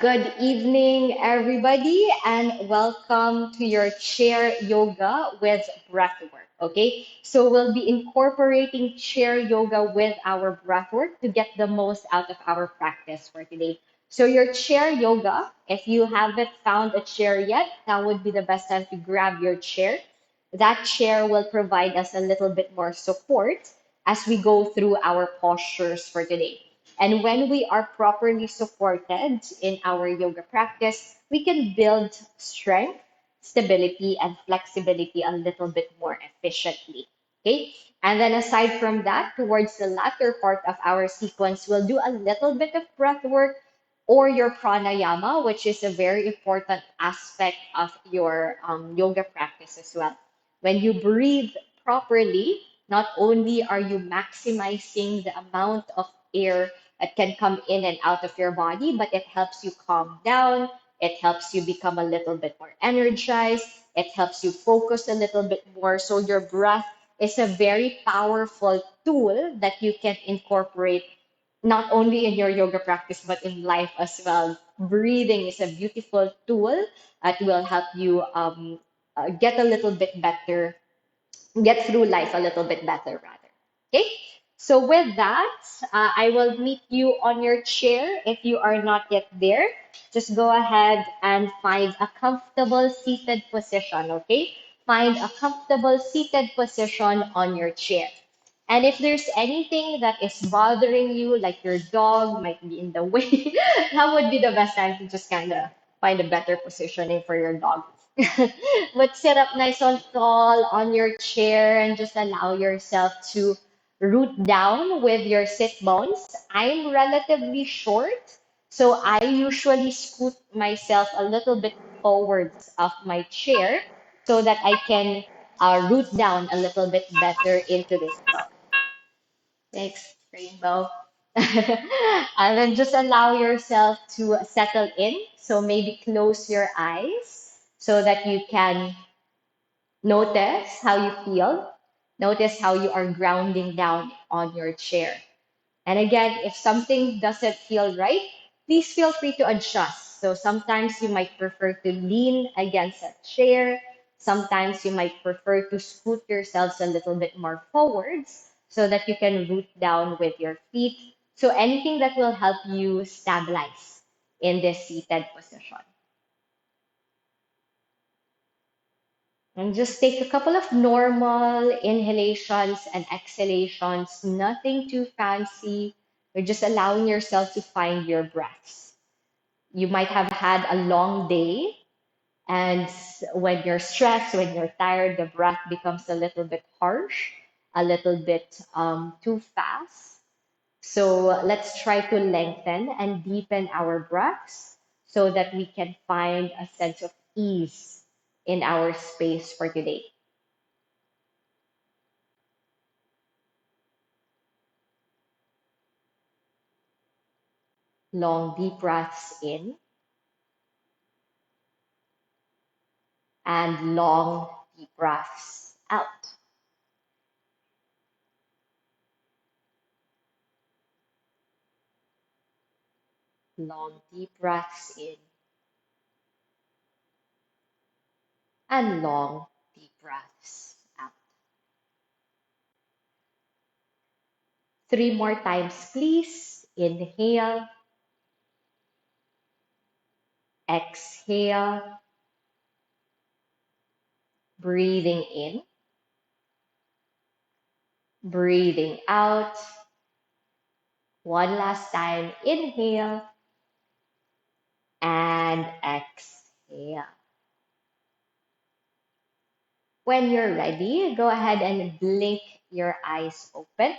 Good evening, everybody, and welcome to your chair yoga with breathwork. Okay, so we'll be incorporating chair yoga with our breathwork to get the most out of our practice for today. So, your chair yoga, if you haven't found a chair yet, that would be the best time to grab your chair. That chair will provide us a little bit more support as we go through our postures for today. And when we are properly supported in our yoga practice, we can build strength, stability, and flexibility a little bit more efficiently. Okay. And then aside from that, towards the latter part of our sequence, we'll do a little bit of breath work or your pranayama, which is a very important aspect of your yoga practice as well. When you breathe properly, not only are you maximizing the amount of air that can come in and out of your body, but it helps you calm down. It helps you become a little bit more energized. It helps you focus a little bit more. So, your breath is a very powerful tool that you can incorporate not only in your yoga practice, but in life as well. Breathing is a beautiful tool that will help you get a little bit better, get through life a little bit better, rather. Okay. So with that, I will meet you on your chair. If you are not yet there, just go ahead and find a comfortable seated position. Okay. Find a comfortable seated position on your chair. And if there's anything that is bothering you, like your dog might be in the way, that would be the best time to just kind of find a better positioning for your dog. But sit up nice and tall on your chair and just allow yourself to root down with your sit bones. I'm relatively short, so I usually scoot myself a little bit forwards of my chair so that I can root down a little bit better into this box. Thanks, Rainbow. And then just allow yourself to settle in. So maybe close your eyes so that you can notice how you feel. Notice how you are grounding down on your chair. And again, if something doesn't feel right, please feel free to adjust. So sometimes you might prefer to lean against a chair. Sometimes you might prefer to scoot yourselves a little bit more forwards so that you can root down with your feet. So anything that will help you stabilize in this seated position. And just take a couple of normal inhalations and exhalations, nothing too fancy. You're just allowing yourself to find your breaths. You might have had a long day, and when you're stressed, when you're tired, the breath becomes a little bit harsh, a little bit too fast. So let's try to lengthen and deepen our breaths so that we can find a sense of ease in our space for today. Long, deep breaths in and long, deep breaths out. Long, deep breaths in and long, deep breaths out. Three more times, please. Inhale, exhale, breathing in, breathing out. One last time. Inhale and exhale. When you're ready, go ahead and blink your eyes open.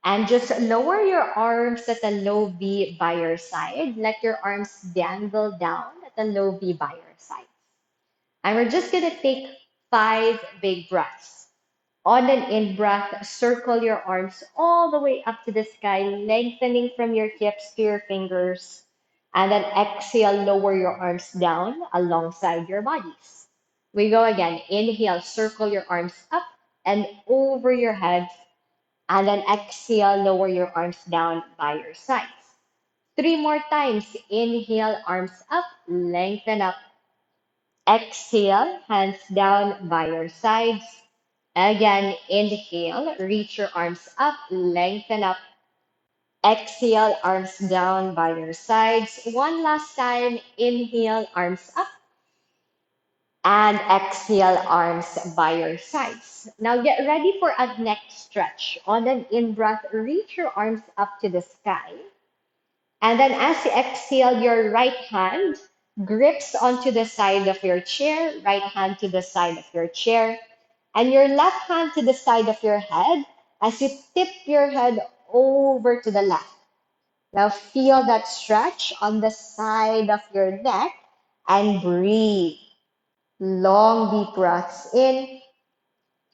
And just lower your arms at a low V by your side. Let your arms dangle down at a low V by your side. And we're just going to take 5 big breaths. On an in breath, circle your arms all the way up to the sky, lengthening from your hips to your fingers. And then exhale, lower your arms down alongside your bodies. We go again. Inhale, circle your arms up and over your head, and then exhale, lower your arms down by your sides. Three more times. Inhale, arms up, lengthen up. Exhale, hands down by your sides. Again, inhale, reach your arms up, lengthen up. Exhale, arms down by your sides. One last time, inhale, arms up, and exhale, arms by your sides. Now get ready for a neck stretch. On an in breath, reach your arms up to the sky. And then as you exhale, your right hand grips onto the side of your chair, right hand to the side of your chair, and your left hand to the side of your head as you tip your head over to the left. Now feel that stretch on the side of your neck and breathe. Long deep breaths in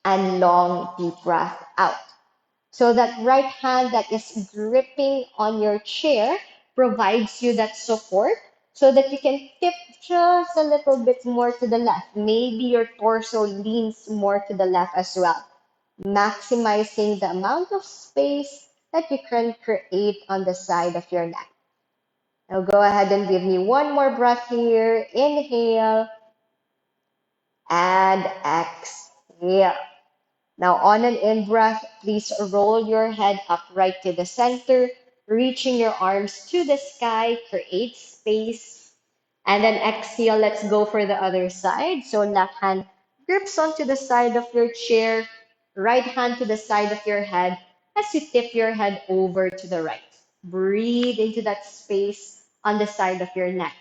and long deep breath out. So that right hand that is gripping on your chair provides you that support so that you can tip just a little bit more to the left. Maybe your torso leans more to the left as well, maximizing the amount of space that you can create on the side of your neck. Now go ahead and give me one more breath here. Inhale and exhale. Now, on an in breath, please roll your head upright to the center, reaching your arms to the sky, create space. And then exhale, let's go for the other side. So, left hand grips onto the side of your chair, right hand to the side of your head as you tip your head over to the right. Breathe into that space on the side of your neck.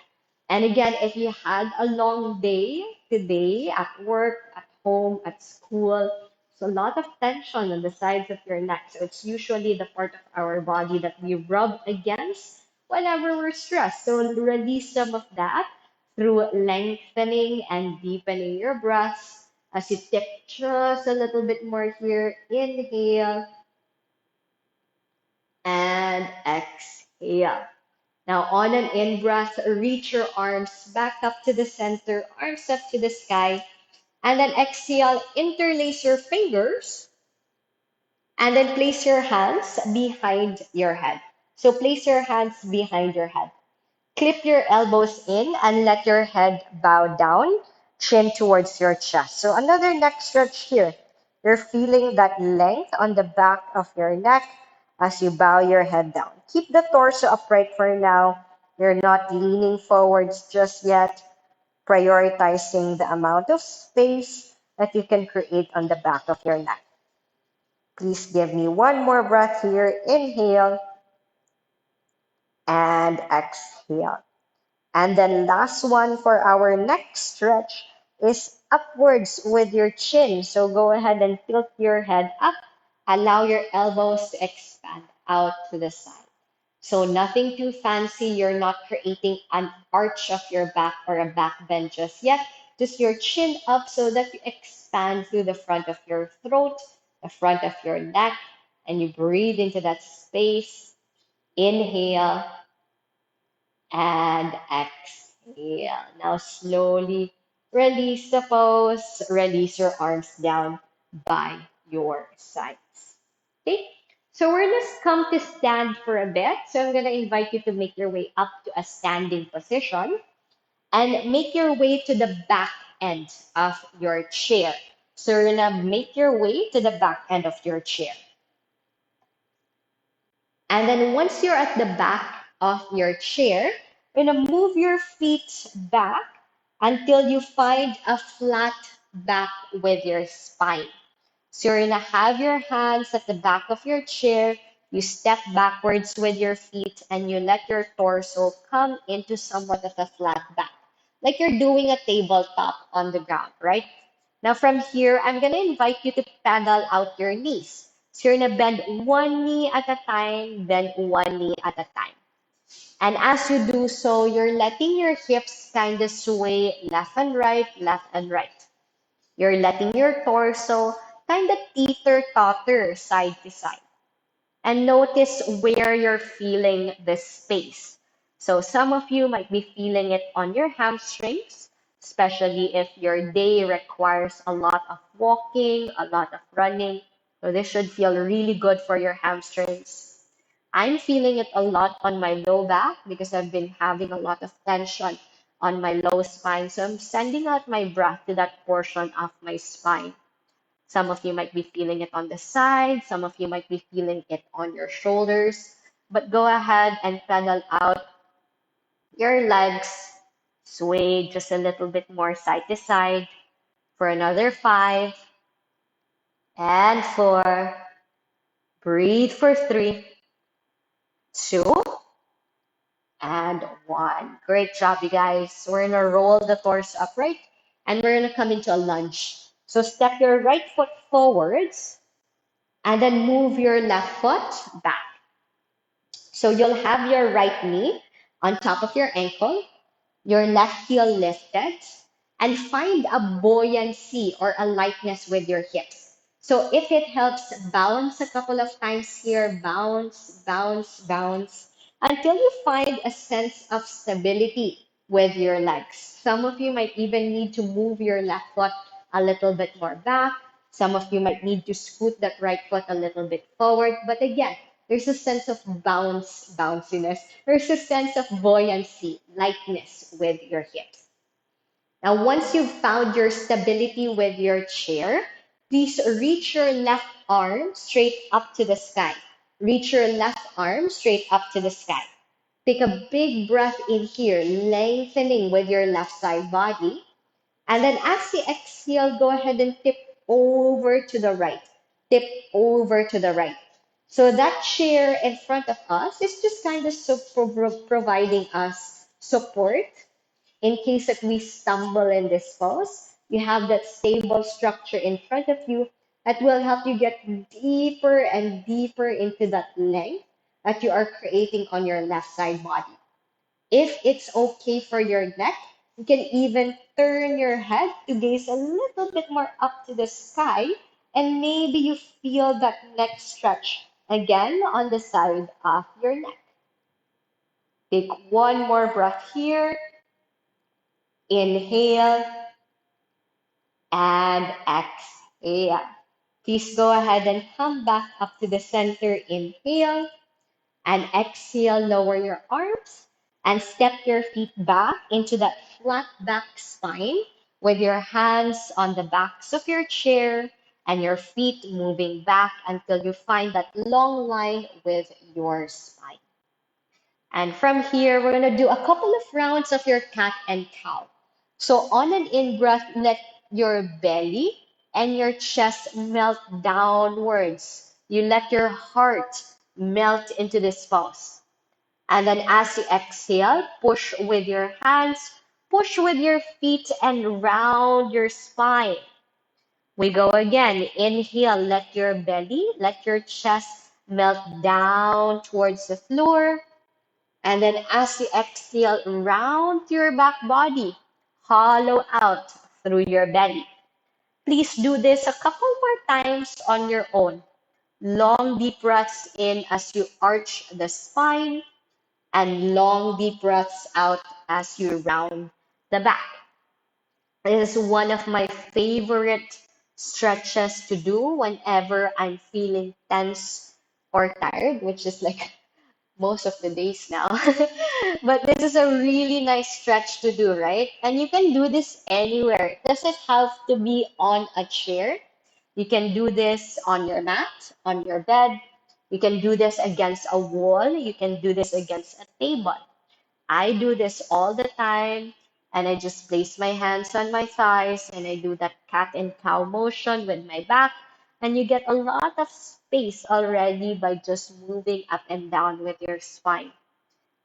And again, if you had a long day today at work, at home, at school, so a lot of tension on the sides of your neck. So it's usually the part of our body that we rub against whenever we're stressed. So release some of that through lengthening and deepening your breaths as you tip just a little bit more here. Inhale and exhale. Now, on an in breath, reach your arms back up to the center, arms up to the sky. And then exhale, interlace your fingers and then place your hands behind your head. So place your hands behind your head. Clip your elbows in and let your head bow down, chin towards your chest. So another neck stretch here. You're feeling that length on the back of your neck as you bow your head down. Keep the torso upright for now. You're not leaning forwards just yet, prioritizing the amount of space that you can create on the back of your neck. Please give me one more breath here. Inhale and exhale. And then last one for our next stretch is upwards with your chin. So go ahead and tilt your head up. Allow your elbows to expand out to the side. So nothing too fancy. You're not creating an arch of your back or a back bend just yet. Just your chin up so that you expand through the front of your throat, the front of your neck, and you breathe into that space. Inhale and exhale. Now slowly release the pose, release your arms down by your sides. Okay, so we're just come to stand for a bit. So I'm gonna invite you to make your way up to a standing position and make your way to the back end of your chair. So you're gonna make your way to the back end of your chair. And then once you're at the back of your chair, you're gonna move your feet back until you find a flat back with your spine. So you're gonna have your hands at the back of your chair. You step backwards with your feet and you let your torso come into somewhat of a flat back, like you're doing a tabletop on the ground, right? Now from here, I'm gonna invite you to pedal out your knees. So you're gonna bend one knee at a time, then one knee at a time. And as you do so, you're letting your hips kind of sway left and right, left and right. You're letting your torso kind of teeter-totter side to side. And notice where you're feeling the space. So some of you might be feeling it on your hamstrings, especially if your day requires a lot of walking, a lot of running. So this should feel really good for your hamstrings. I'm feeling it a lot on my low back because I've been having a lot of tension on my low spine. So I'm sending out my breath to that portion of my spine. Some of you might be feeling it on the side, some of you might be feeling it on your shoulders. But go ahead and pedal out your legs, sway just a little bit more side to side for another 5 and 4. Breathe for 3, 2, and 1. Great job, you guys. We're gonna roll the torso upright and we're gonna come into a lunge. So step your right foot forwards and then move your left foot back. So you'll have your right knee on top of your ankle, your left heel lifted, and find a buoyancy or a lightness with your hips. So if it helps, bounce a couple of times here, bounce, bounce, bounce, until you find a sense of stability with your legs. Some of you might even need to move your left foot a little bit more back. Some of you might need to scoot that right foot a little bit forward. But again, there's a sense of bounciness. There's a sense of buoyancy, lightness with your hips. Now, once you've found your stability with your chair, please reach your left arm straight up to the sky. Reach your left arm straight up to the sky. Take a big breath in here, lengthening with your left side body. And then as you exhale, go ahead and tip over to the right. Tip over to the right. So that chair in front of us is just kind of providing us support in case that we stumble in this pose. You have that stable structure in front of you that will help you get deeper and deeper into that length that you are creating on your left side body. If it's okay for your neck, you can even turn your head to gaze a little bit more up to the sky, and maybe you feel that neck stretch again on the side of your neck. Take one more breath here. Inhale and exhale. Please go ahead and come back up to the center. Inhale and exhale, lower your arms and step your feet back into that flat back spine with your hands on the backs of your chair and your feet moving back until you find that long line with your spine. And from here, we're going to do a couple of rounds of your cat and cow. So on an in-breath, let your belly and your chest melt downwards. You let your heart melt into this pose. And then as you exhale, push with your hands, push with your feet, and round your spine. We go again. Inhale, let your belly, let your chest melt down towards the floor. And then as you exhale, round your back body, hollow out through your belly. Please do this a couple more times on your own. Long deep breaths in as you arch the spine and long deep breaths out as you round the back. This is one of my favorite stretches to do whenever I'm feeling tense or tired, which is like most of the days now. But this is a really nice stretch to do, right? And you can do this anywhere. It doesn't have to be on a chair. You can do this on your mat, on your bed. You can do this against a wall. You can do this against a table. I do this all the time, and I just place my hands on my thighs and I do that cat and cow motion with my back, and you get a lot of space already by just moving up and down with your spine.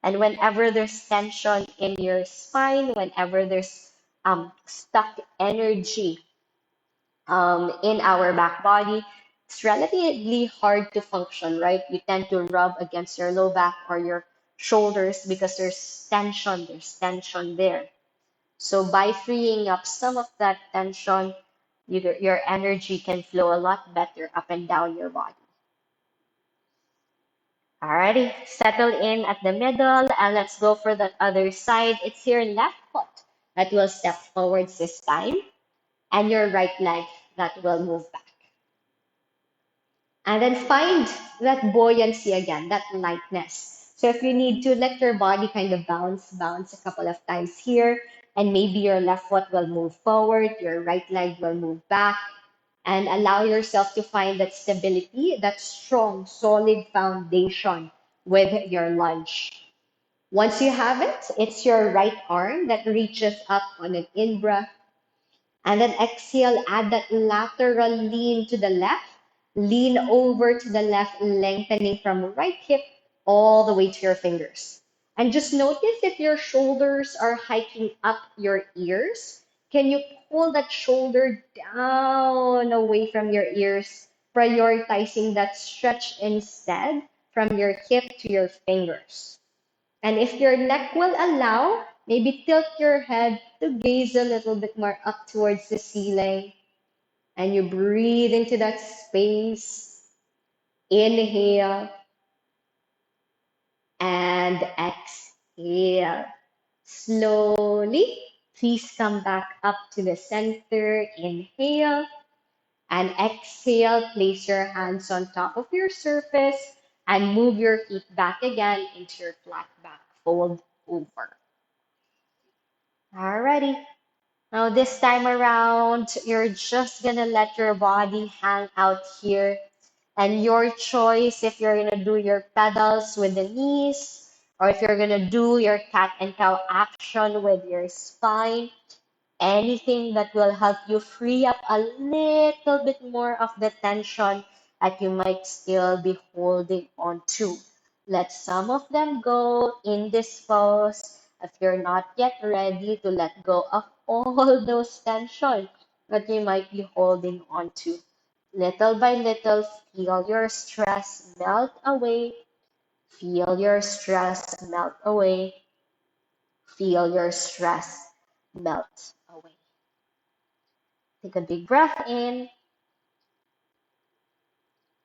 And whenever there's tension in your spine, whenever there's stuck energy in our back body, it's relatively hard to function, right? You tend to rub against your low back or your shoulders because there's tension there. So by freeing up some of that tension, your energy can flow a lot better up and down your body. Alrighty, settle in at the middle and let's go for the other side. It's your left foot that will step forwards this time and your right leg that will move back. And then find that buoyancy again, that lightness. So if you need to let your body kind of bounce a couple of times here, and maybe your left foot will move forward, your right leg will move back, and allow yourself to find that stability, that strong, solid foundation with your lunge. Once you have it, it's your right arm that reaches up on an in breath, and then exhale, add that lateral lean to the left, lean over to the left, lengthening from right hip all the way to your fingers. And just notice if your shoulders are hiking up your ears. Can you pull that shoulder down away from your ears, prioritizing that stretch instead from your hip to your fingers? And if your neck will allow, maybe tilt your head to gaze a little bit more up towards the ceiling. And you breathe into that space. Inhale and exhale. Slowly, please come back up to the center. Inhale and exhale. Place your hands on top of your surface and move your feet back again into your flat back. Fold over. Alrighty. Now, this time around, you're just gonna let your body hang out here. And your choice if you're gonna do your pedals with the knees or if you're gonna do your cat and cow action with your spine. Anything that will help you free up a little bit more of the tension that you might still be holding on to. Let some of them go in this pose if you're not yet ready to let go of all those tension that you might be holding on to. Little by little, feel your stress melt away. Feel your stress melt away. Feel your stress melt away. Take a big breath in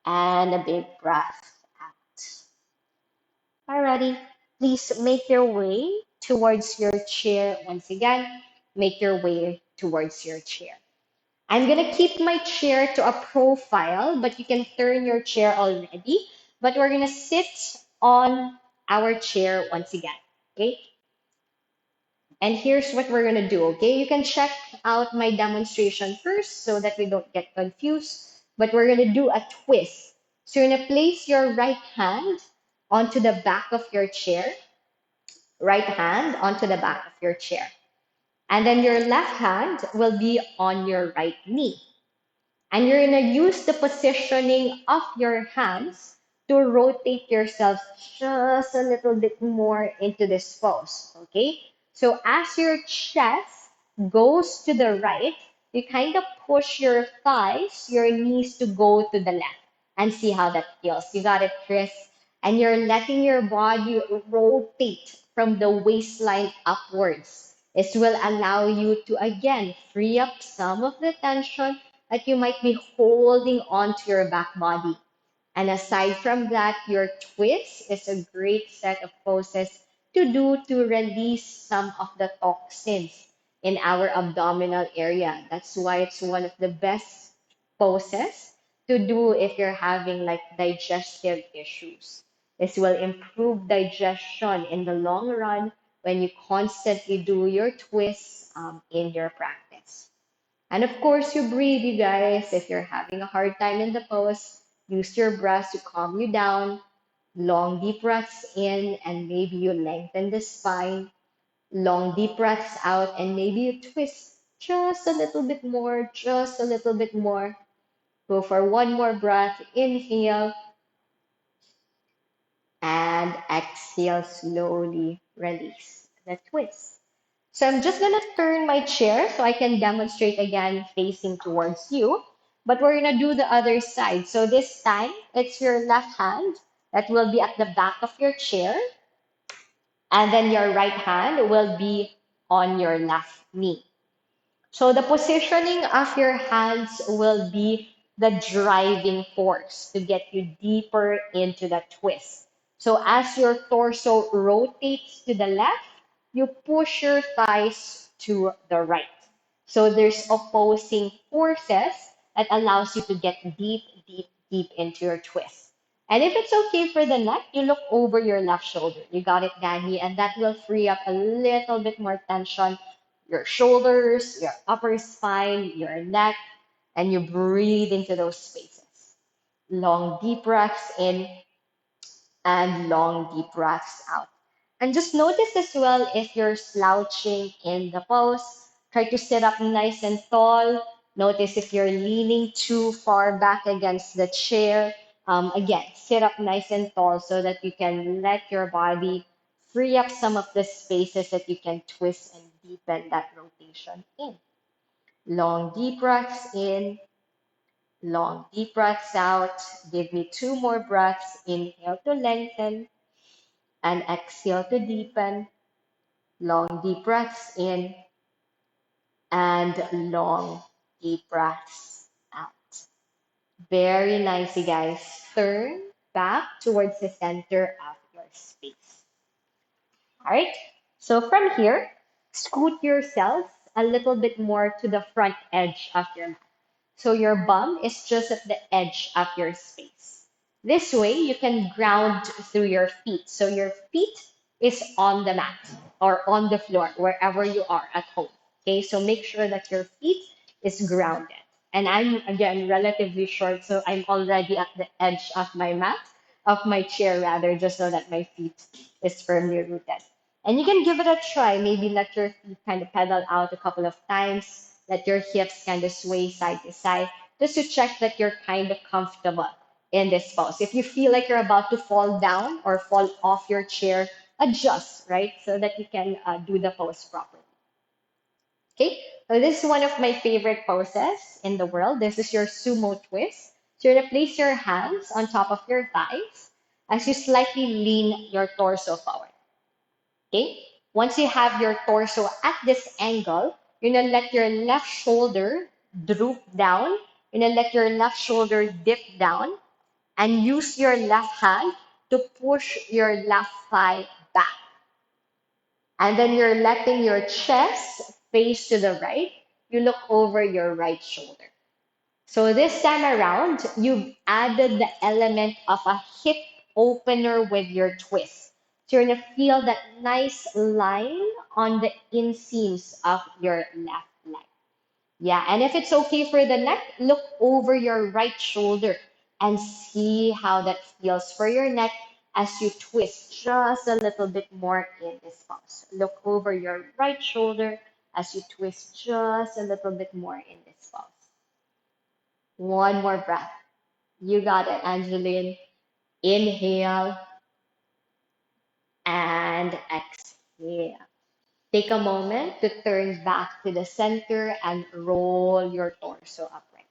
and a big breath out. Alrighty, please make your way towards your chair once again. Make your way towards your chair. I'm gonna keep my chair to a profile, but you can turn your chair already. But we're gonna sit on our chair once again. Okay? And here's what we're gonna do, okay? You can check out my demonstration first so that we don't get confused. But we're gonna do a twist. So you're gonna place your right hand onto the back of your chair, right hand onto the back of your chair. And then your left hand will be on your right knee. And you're going to use the positioning of your hands to rotate yourself just a little bit more into this pose. Okay? So as your chest goes to the right, you kind of push your thighs, your knees to go to the left and see how that feels. You got it, Chris? And you're letting your body rotate from the waistline upwards. This will allow you to again free up some of the tension that you might be holding on to your back body. And aside from that, your twist is a great set of poses to do to release some of the toxins in our abdominal area. That's why it's one of the best poses to do if you're having like digestive issues. This will improve digestion in the long run when you constantly do your twists in your practice. And of course, you breathe, you guys. If you're having a hard time in the pose, use your breath to calm you down. Long, deep breaths in, and maybe you lengthen the spine. Long, deep breaths out, and maybe you twist just a little bit more, just a little bit more. Go for one more breath. Inhale and exhale slowly. Release the twist. So I'm just gonna turn my chair so I can demonstrate again facing towards you. But we're gonna do the other side. So this time it's your left hand that will be at the back of your chair, and then your right hand will be on your left knee. So the positioning of your hands will be the driving force to get you deeper into the twist. So as your torso rotates to the left, you push your thighs to the right. So there's opposing forces that allows you to get deep, deep, deep into your twist. And if it's okay for the neck, you look over your left shoulder. You got it, Danny, and that will free up a little bit more tension, your shoulders, your upper spine, your neck, and you breathe into those spaces. Long, deep breaths in and long, deep breaths out. And just notice as well if you're slouching in the pose. Try to sit up nice and tall. Notice if you're leaning too far back against the chair. Again, sit up nice and tall so that you can let your body free up some of the spaces that you can twist and deepen that rotation in. Long, deep breaths in, long, deep breaths out. Give me two more breaths. Inhale to lengthen and exhale to deepen. Long, deep breaths in and long, deep breaths out. Very nicely, guys. Turn back towards the center of your space. All right. So from here, scoot yourself a little bit more to the front edge of your mat. So your bum is just at the edge of your space. This way, you can ground through your feet. So your feet is on the mat or on the floor, wherever you are at home. Okay, so make sure that your feet is grounded. And I'm again relatively short, so I'm already at the edge of my mat, of my chair rather, just so that my feet is firmly rooted. And you can give it a try. Maybe let your feet kind of pedal out a couple of times. Let your hips kind of sway side to side just to check that you're kind of comfortable in this pose. If you feel like you're about to fall down or fall off your chair, adjust, right? So that you can do the pose properly. Okay, so this is one of my favorite poses in the world. This is your sumo twist. So you're gonna place your hands on top of your thighs as you slightly lean your torso forward. Okay, once you have your torso at this angle, you're gonna let your left shoulder droop down. You're gonna let your left shoulder dip down and use your left hand to push your left thigh back. And then you're letting your chest face to the right. You look over your right shoulder. So this time around, you've added the element of a hip opener with your twist. So you're gonna feel that nice line on the inseams of your left leg. Yeah, and if it's okay for the neck, look over your right shoulder and see how that feels for your neck as you twist just a little bit more in this pose. Look over your right shoulder as you twist just a little bit more in this pose. One more breath. You got it, Angeline. Inhale and exhale. Take a moment to turn back to the center and roll your torso upright.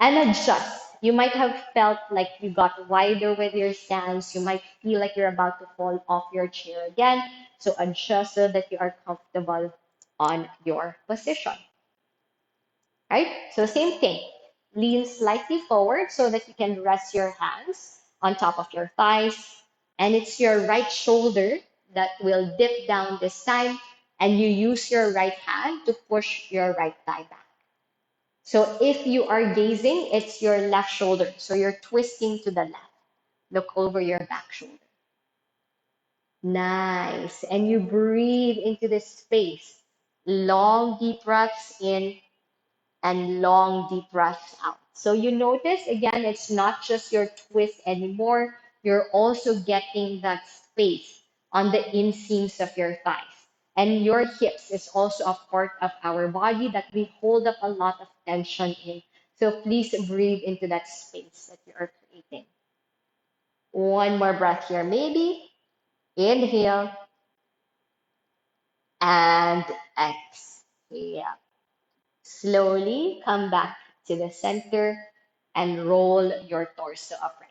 And adjust. You might have felt like you got wider with your stance. You might feel like you're about to fall off your chair again. So adjust so that you are comfortable on your position. Right? So same thing. Lean slightly forward so that you can rest your hands on top of your thighs. And it's your right shoulder that will dip down this time. And you use your right hand to push your right thigh back. So if you are gazing, it's your left shoulder. So you're twisting to the left. Look over your back shoulder. Nice. And you breathe into this space. Long, deep breaths in and long, deep breaths out. So you notice again, it's not just your twist anymore. You're also getting that space on the inseams of your thighs. And your hips is also a part of our body that we hold up a lot of tension in. So please breathe into that space that you are creating. One more breath here, maybe. Inhale and exhale. Slowly come back to the center and roll your torso upright.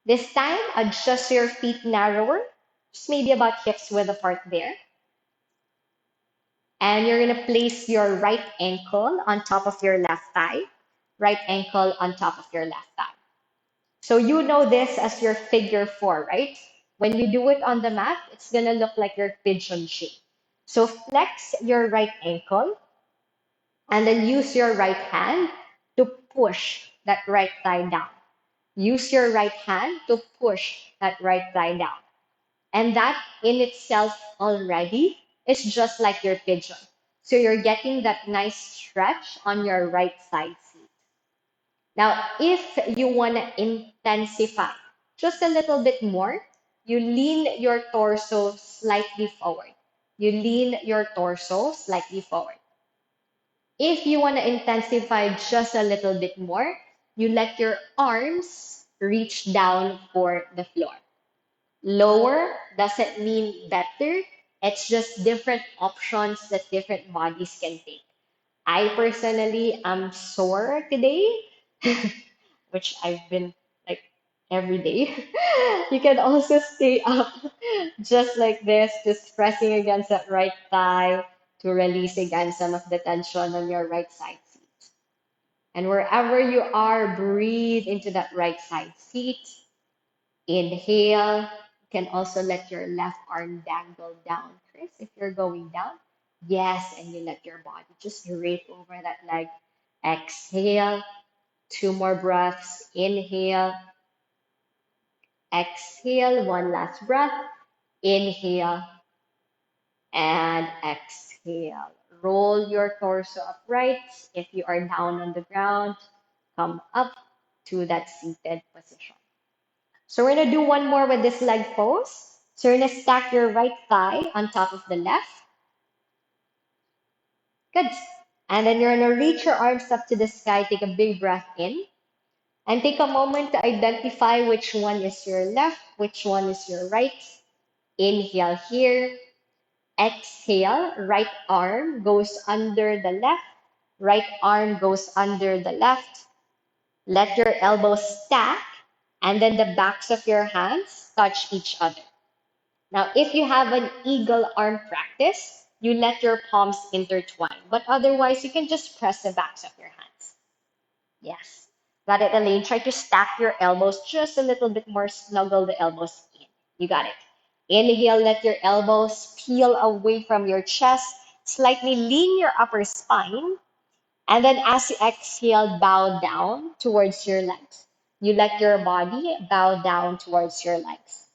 This time, adjust your feet narrower, just maybe about hips width apart there. And you're going to place your right ankle on top of your left thigh, right ankle on top of your left thigh. So you know this as your figure four, right? When you do it on the mat, it's going to look like your pigeon shape. So flex your right ankle and then use your right hand to push that right thigh down. Use your right hand to push that right thigh down. And that in itself already is just like your pigeon. So you're getting that nice stretch on your right side seat. Now, if you want to intensify just a little bit more, you lean your torso slightly forward. You lean your torso slightly forward. If you want to intensify just a little bit more, you let your arms reach down for the floor. Lower doesn't mean better. It's just different options that different bodies can take. I personally am sore today, which I've been like every day. You can also stay up just like this, just pressing against that right thigh to release again some of the tension on your right side seat. And wherever you are, breathe into that right side seat. Inhale. You can also let your left arm dangle down, Chris, if you're going down. Yes, and you let your body just drape over that leg. Exhale. Two more breaths. Inhale. Exhale. One last breath. Inhale and exhale. Roll your torso upright. If you are down on the ground, come up to that seated position. So we're gonna do one more with this leg pose. So you're gonna stack your right thigh on top of the left. Good. And then you're gonna reach your arms up to the sky. Take a big breath in. And take a moment to identify which one is your left, which one is your right. Inhale here. Exhale. Right arm goes under the left. Right arm goes under the left. Let your elbows stack. And then the backs of your hands touch each other. Now, if you have an eagle arm practice, you let your palms intertwine. But otherwise, you can just press the backs of your hands. Yes. Got it, Elaine? Try to stack your elbows just a little bit more, snuggle the elbows in. You got it. Inhale, let your elbows peel away from your chest. Slightly lean your upper spine. And then as you exhale, bow down towards your legs. You let your body bow down towards your legs.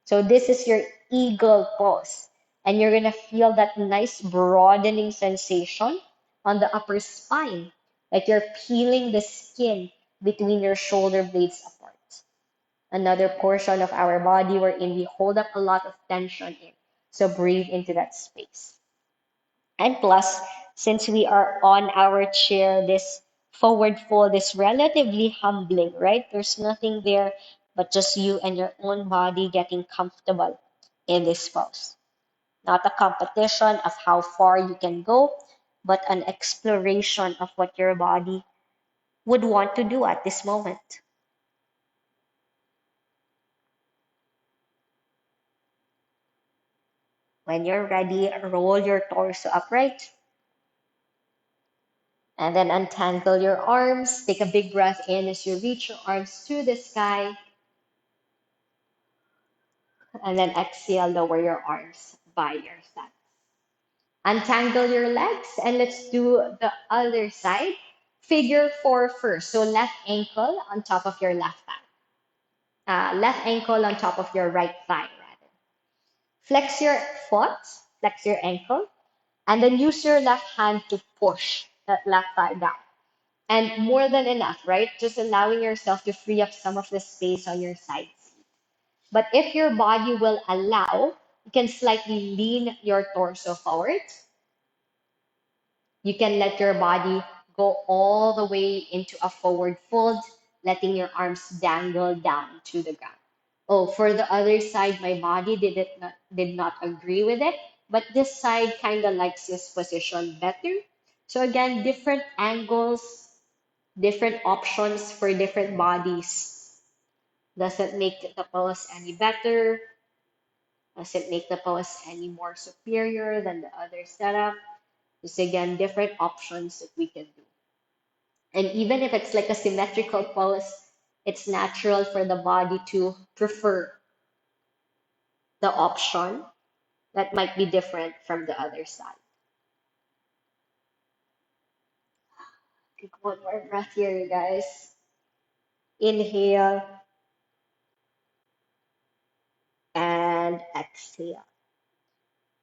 So this is your eagle pose. And you're going to feel that nice broadening sensation on the upper spine, like you're peeling the skin between your shoulder blades apart. Another portion of our body wherein we hold up a lot of tension in. So breathe into that space. And plus, since we are on our chair, this forward fold is relatively humbling, right? There's nothing there but just you and your own body getting comfortable in this pose. Not a competition of how far you can go, but an exploration of what your body would want to do at this moment. When you're ready, roll your torso upright and then untangle your arms. Take a big breath in as you reach your arms to the sky. And then exhale, lower your arms by your sides. Untangle your legs and let's do the other side. Figure four first. So left ankle on top of your left thigh. Left ankle on top of your right thigh, rather. Flex your foot, flex your ankle, and then use your left hand to push that left thigh down. And more than enough, right? Just allowing yourself to free up some of the space on your sides. But if your body will allow, you can slightly lean your torso forward. You can let your body go all the way into a forward fold, letting your arms dangle down to the ground. Oh, for the other side, my body did not agree with it, but this side kind of likes this position better. So again, different angles, different options for different bodies. Doesn't make the pose any better, does it make the pose any more superior than the other setup? Just again, different options that we can do. And even if it's like a symmetrical pose, it's natural for the body to prefer the option that might be different from the other side. Take one more breath here, you guys. Inhale and exhale.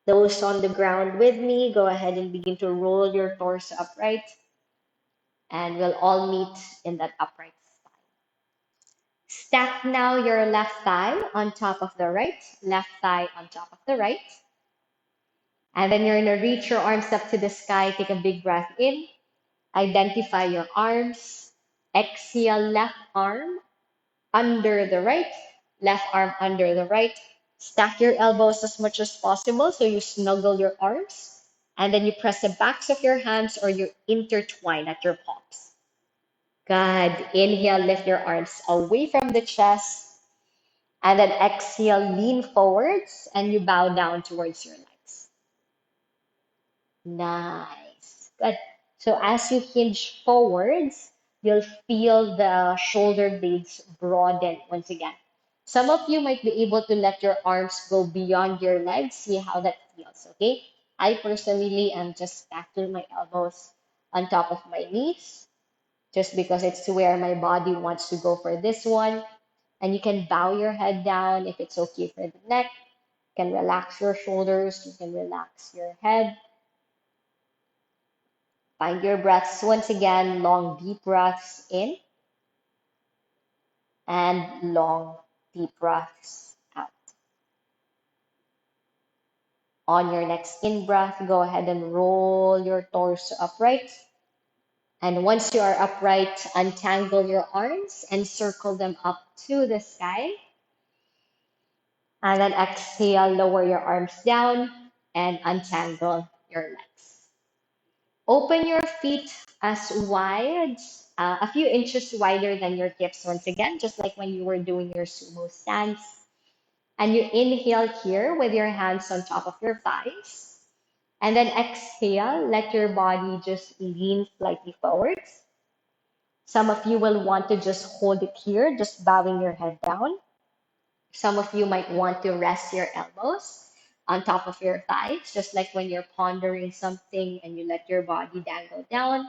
Those on the ground with me, go ahead and begin to roll your torso upright, and we'll all meet in that upright spine. Stack now your left thigh on top of the right, left thigh on top of the right. And then you're going to reach your arms up to the sky. Take a big breath in. Identify your arms. Exhale, left arm under the right, left arm under the right. Stack your elbows as much as possible so you snuggle your arms. And then you press the backs of your hands or you intertwine at your palms. Good. Inhale, lift your arms away from the chest. And then exhale, lean forwards and you bow down towards your legs. Nice. Good. So as you hinge forwards, you'll feel the shoulder blades broaden once again. Some of you might be able to let your arms go beyond your legs. See how that feels, okay? I personally am just stacking my elbows on top of my knees just because it's where my body wants to go for this one. And you can bow your head down if it's okay for the neck. You can relax your shoulders. You can relax your head. Find your breaths once again, long, deep breaths in and long, deep breaths out. On your next in breath, go ahead and roll your torso upright. And once you are upright, untangle your arms and circle them up to the sky. And then exhale, lower your arms down and untangle your legs. Open your feet as wide, a few inches wider than your hips once again, just like when you were doing your sumo stance. And you inhale here with your hands on top of your thighs. And then exhale, let your body just lean slightly forwards. Some of you will want to just hold it here, just bowing your head down. Some of you might want to rest your elbows on top of your thighs, just like when you're pondering something and you let your body dangle down.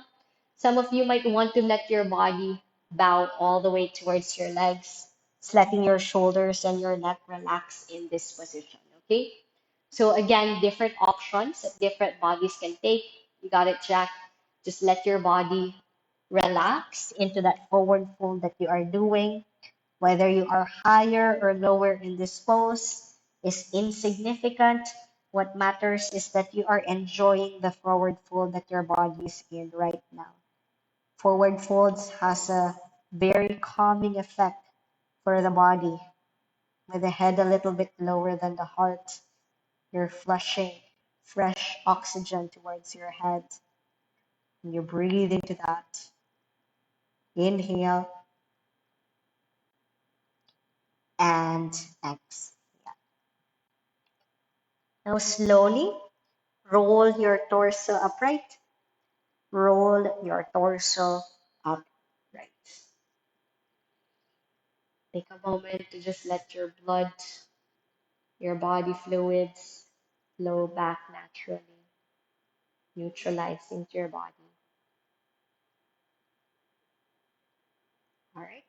Some of you might want to let your body bow all the way towards your legs, just letting your shoulders and your neck relax in this position, okay? So again, different options that different bodies can take. You got it, Jack. Just let your body relax into that forward fold that you are doing. Whether you are higher or lower in this pose is insignificant. What matters is that you are enjoying the forward fold that your body is in right now. Forward folds has a very calming effect for the body. With the head a little bit lower than the heart, you're flushing fresh oxygen towards your head. And you breathe into that. Inhale and exhale. Now slowly roll your torso upright. Roll your torso upright. Take a moment to just let your blood, your body fluids flow back naturally, neutralize into your body. All right.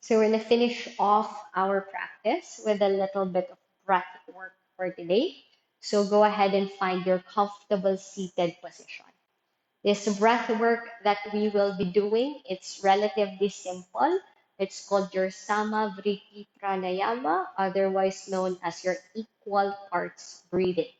So we're going to finish off our practice with a little bit of breath work for today. So go ahead and find your comfortable seated position. This breath work that we will be doing, it's relatively simple. It's called your Samavriti Pranayama, otherwise known as your equal parts breathing.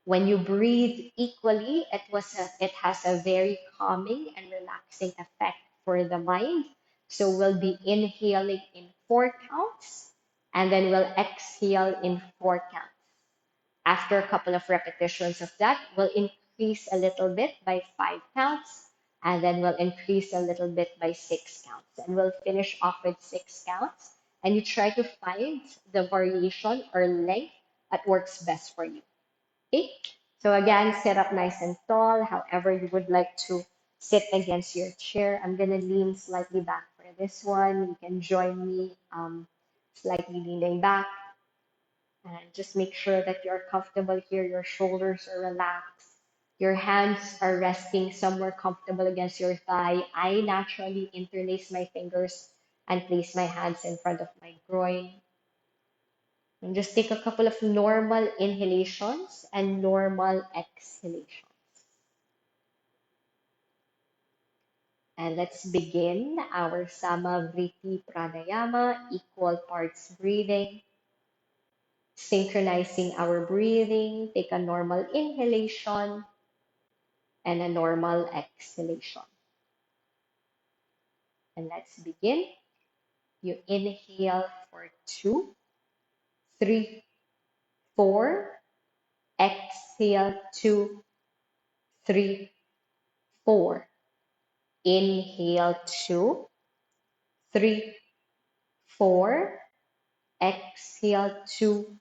When you breathe equally, it has a very calming and relaxing effect for the mind. So we'll be inhaling in 4 counts, and then we'll exhale in 4 counts. After a couple of repetitions of that, we'll increase a little bit by 5 counts, and then we'll increase a little bit by 6 counts. And we'll finish off with 6 counts. And you try to find the variation or length that works best for you. Okay? So again, sit up nice and tall, however you would like to sit against your chair. I'm gonna lean slightly back for this one. You can join me slightly leaning back. And just make sure that you're comfortable here. Your shoulders are relaxed. Your hands are resting somewhere comfortable against your thigh. I naturally interlace my fingers and place my hands in front of my groin. And just take a couple of normal inhalations and normal exhalations. And let's begin our Samavriti Pranayama, equal parts breathing, synchronizing our breathing. Take a normal inhalation and a normal exhalation. And let's begin. You inhale for 2, 3, 4. Exhale 2, 3, 4. Inhale 2, 3, 4. Exhale 2,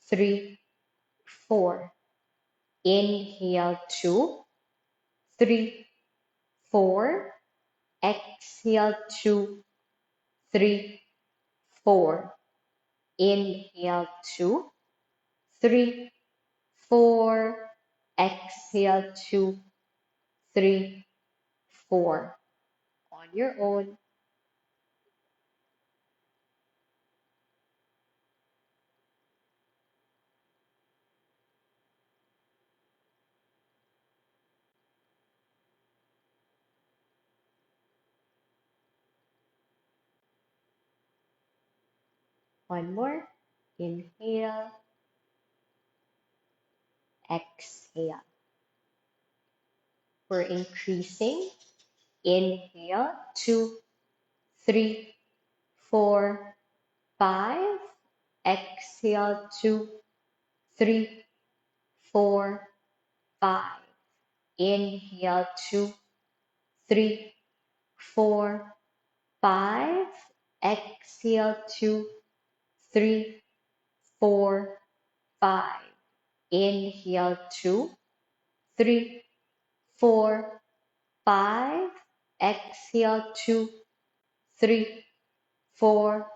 3, 4. Inhale 2, 3, 4. Exhale 2, 3, 4. Inhale 2, 3, 4. Exhale 2, 3, 4. On your own. One more. Inhale, exhale. We're increasing. Inhale, 2, 3, 4, 5. Exhale, 2, 3, 4, 5. Inhale, 2, 3, 4, 5. Exhale, 2, 3, 4, 5. Inhale, 2, 3, 4, 5. Exhale, 2, 3, 4,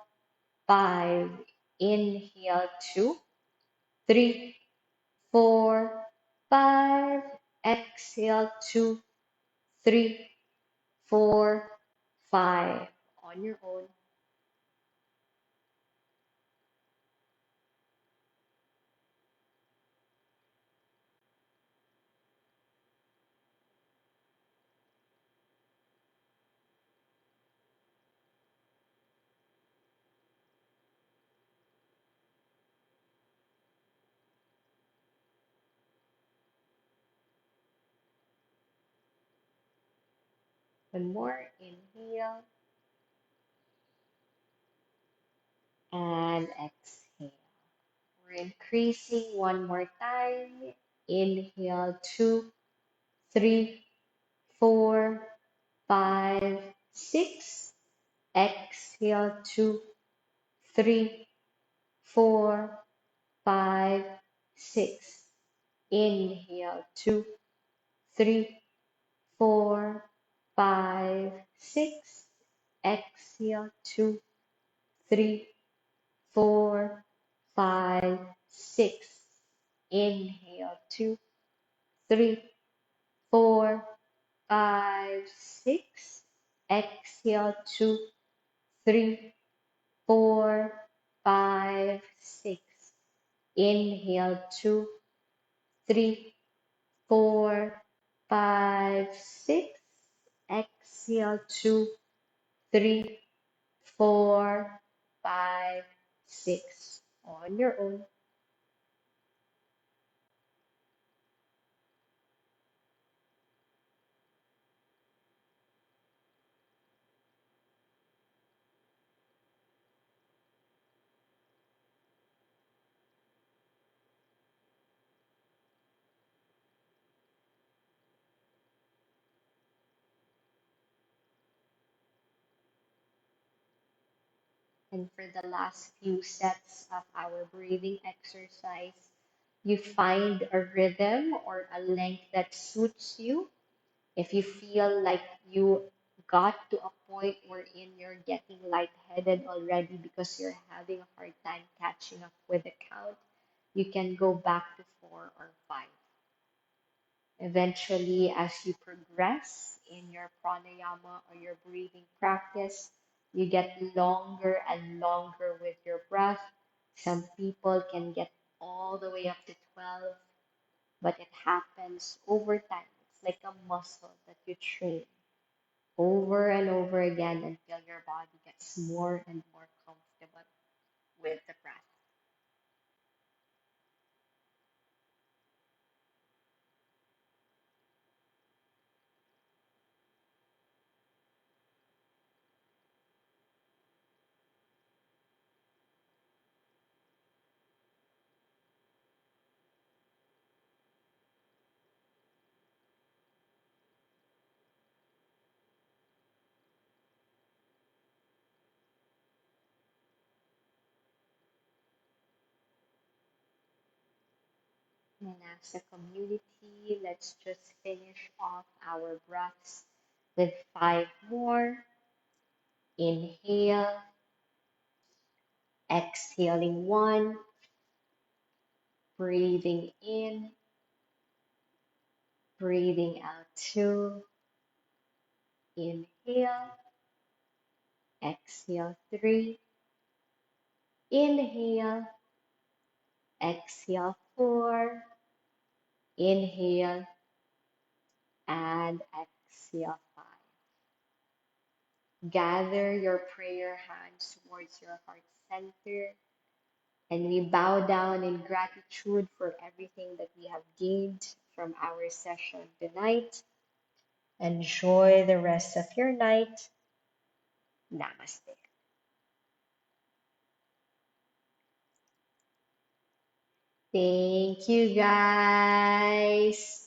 5. Inhale, 2, 3, 4, 5. Exhale, 2, 3, 4, 5. On your own. One more. Inhale and exhale. We're increasing one more time. Inhale, 2, 3, 4, 5, 6. Exhale, 2, 3, 4, 5, 6. Inhale, 2, 3, 4, 5, 6. Exhale, 2, 3, 4, 5, 6. Inhale, 2, 3, 4, 5, 6. Exhale, 2, 3, 4, 5, 6. Inhale, 2, 3, 4, 5, 6. Exhale, 2, 3, 4, 5, 6. On your own. And for the last few sets of our breathing exercise, you find a rhythm or a length that suits you. If you feel like you got to a point wherein you're getting lightheaded already because you're having a hard time catching up with the count, you can go back to 4 or 5. Eventually, as you progress in your pranayama or your breathing practice, You get longer and longer with your breath. Some people can get all the way up to 12, but it happens over time. It's like a muscle that you train over and over again until your body gets more and more comfortable with the breath. And as a community, let's just finish off our breaths with five more. Inhale, exhaling one, breathing in, breathing out two, inhale, exhale three, inhale, exhale four, inhale, and exhale five. Gather your prayer hands towards your heart center, and we bow down in gratitude for everything that we have gained from our session tonight. Enjoy the rest of your night. Namaste. Thank you, guys.